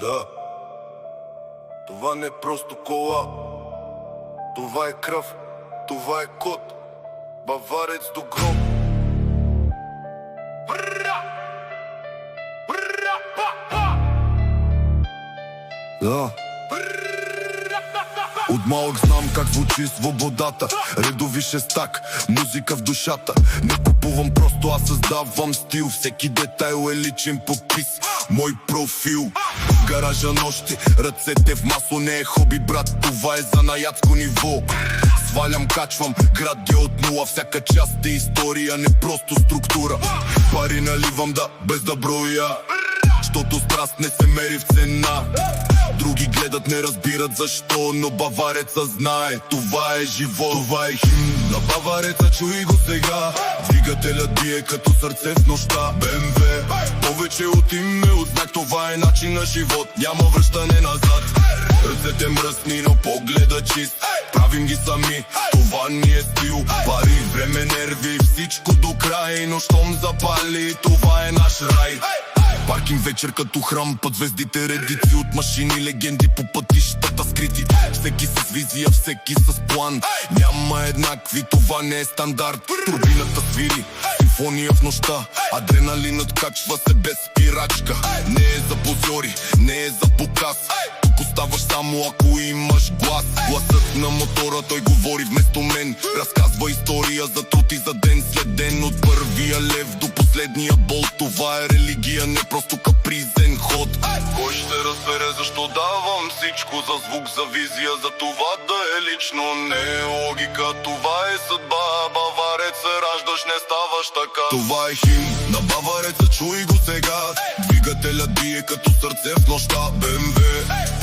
Да, това не е просто кола, това е кръв, това е код, баварец до гроб. Да. От малък знам как звучи свободата. Редови шестак, музика в душата. Не купувам просто, аз създавам стил. Всеки детайл е личен подпис, мой профил. В гаража нощи, ръцете в масло. Не е хоби, брат, това е занаятско ниво. Свалям, качвам, град от нула. Всяка част е история, не просто структура. Пари наливам, да, без да броя, щото страст не се мери в цена. Други гледат, не разбират защо, но бавареца знае, това е живот. Това е химн на бавареца, чуй го сега. Двигателят бие като сърце в нощта. БМВ, повече от име, от знак, това е начин на живот. Няма връщане назад. Ръцете мръсни, но погледа чист. Правим ги сами, това ни е стил. Пари, време, нерви, всичко до край. Но щом запали, това е наш рай. Паркинг вечер като храм, под звездите редици от машини, легенди по пътищата скрити. Всеки с визия, всеки с план. Няма еднакви, това не е стандарт. Турбината свири, симфония в нощта. Адреналинът качва се без спирачка. Не е за позори, не е за показ. Тук оставаш само ако имаш глас. Гласът на мотора, той говори вместо мен. Разказва история за труд и за ден след ден. От първия лев до последния бол. Това е религия, не просто капризен ход. Кой ще разбере защо давам всичко? За звук, за визия, за това да е лично. Не е логика, това е съдба. Баварец се раждаш, не ставаш така. Това е химн на бавареца, чуй го сега. Двигателят бие като сърце в нощта. БМВ,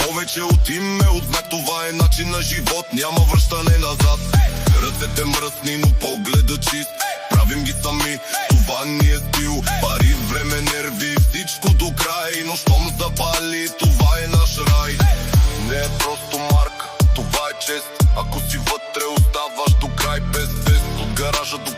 повече от име, от знак, това е начин на живот. Няма връщане назад. Ръцете мръсни, но погледа чист. Правим ги сами, това ни е стил. Пари, време, нерви, всичко до край. Но щом запали, това е наш рай. Не е просто марка, това е чест. Ако си вътре, оставаш до край без тест. От гаража до